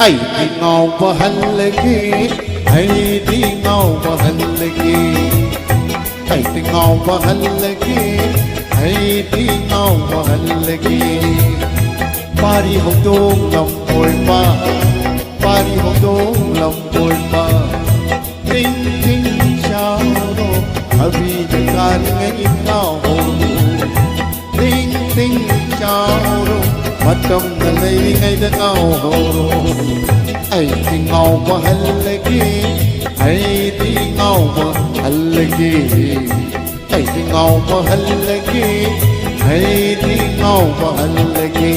ꯑꯩꯗꯤ ꯉꯥꯎꯕ ꯍꯜꯂꯒꯦ ꯑꯩꯗꯤ ꯉꯥꯎꯕ ꯍꯜꯂꯒꯦ ꯑꯩꯗꯤ ꯉꯥꯎꯕ ꯍꯜꯂꯒꯦ ꯑꯩꯗꯤ ꯉꯥꯎꯕ ꯍꯜꯂꯒꯦ ꯄꯥꯔꯤ ꯍꯧꯗꯣꯡ ꯂꯝꯕꯣꯏꯕ ꯄꯥꯔꯤ ꯍꯧꯗꯣꯡ ꯂꯝꯕꯣꯏꯕ ꯇꯤꯡ ꯇꯤꯡ ꯆꯥꯎꯔꯣ ꯑꯕꯤꯗ ꯀꯥꯔꯤꯉꯩ ꯉꯥꯎꯍꯧꯔꯣ ꯇꯤꯡ ꯇꯤꯡ ꯆꯥꯎꯔꯣ ꯃꯇꯝꯗ ꯂꯩꯔꯤꯉꯩꯗ ꯉꯥꯎꯍꯧꯔꯣ ꯑꯩꯗꯤ ꯉꯥꯎꯕ ꯍꯜꯂꯒꯦ ꯑꯩꯗꯤ ꯉꯥꯎꯕ ꯍꯜꯂꯒꯦ ꯑꯩꯗꯤ ꯉꯥꯎꯕ ꯍꯜꯂꯒꯦ ꯑꯩꯗꯤ ꯉꯥꯎꯕ ꯍꯜꯂꯒꯦ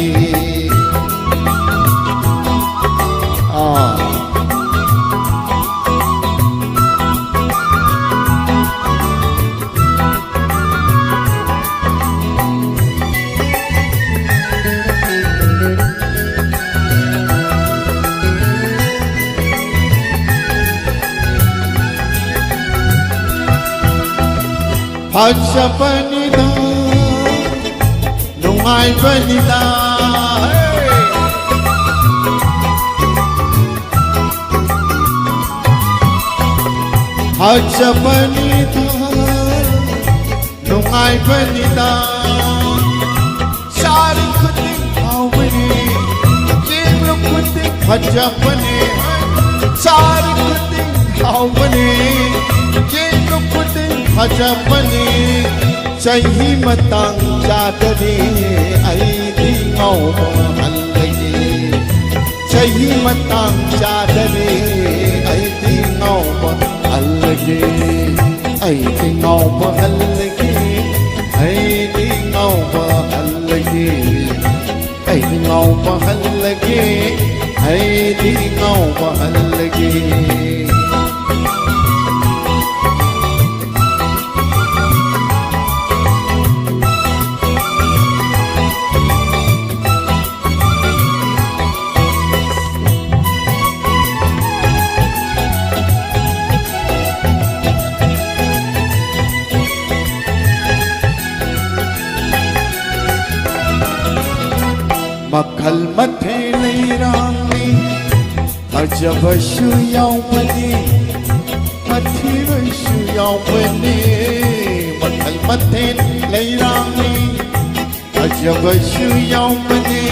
ꯐꯖꯕꯅꯤꯗ ꯅꯨꯡꯉꯥꯏꯕꯅꯤꯗ ꯐꯖꯕꯅꯤꯗ ꯅꯨꯡꯉꯥꯏꯕꯅꯤꯗ ꯆꯥꯔꯤ ꯈꯨꯗꯤꯡ ꯍꯥꯎꯕꯅꯤ ꯌꯦꯡꯂꯨ ꯈꯨꯗꯤꯡ ꯐꯖꯕꯅꯤ ꯆꯥꯔꯤ ꯈꯨꯗꯤꯡ ꯍꯥꯎꯕꯅꯤ ꯌꯦꯡꯂꯨ ꯈꯨꯗꯤꯡ ꯐꯖꯕꯅꯤ ꯆꯍꯤ ꯃꯇꯥꯡ ꯆꯥꯗꯔꯦ ꯑꯩꯗꯤ ꯉꯥꯎꯕ ꯍꯜꯂꯒꯦ ꯆꯍꯤ ꯃꯇꯥꯡ ꯆꯥꯗꯔꯦ ꯑꯩꯗꯤ ꯉꯥꯎꯕ hallage aidi ngauba hallage aidi ngauba hallage aidi ngauba hallage aidi ngauba hallage मखल मथे लैरांगी फजबशु यावनी मथिबशु यावनी मखल मथे लैरांगी फजबशु यावनी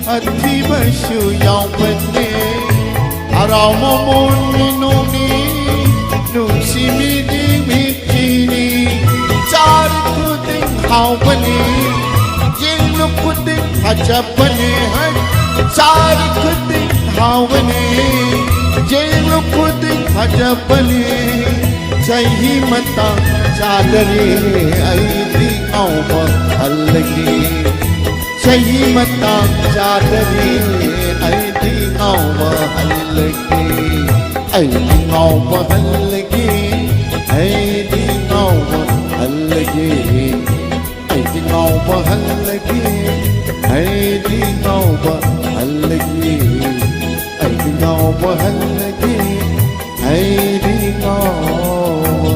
मथिबशु यावनी आराम मोनी नोनी नुसी मिदी मिचीनी चार खुदिंग हावनी जिल्लु खुदिंग फजबने हैं सारी खुदिंग हावने जिल्लु खुदिंग फजबने सही मता चादरे ऐदी ngauba hallage सही मता चादरे ऐदी ngauba hallage ऐदी ngauba hallage ऐदी ngauba hallage ऐदी ngauba hallage ऐदी ngauba hallage ऐदी ngauba hallage ऐदी ngauba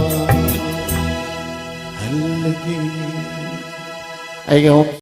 hallage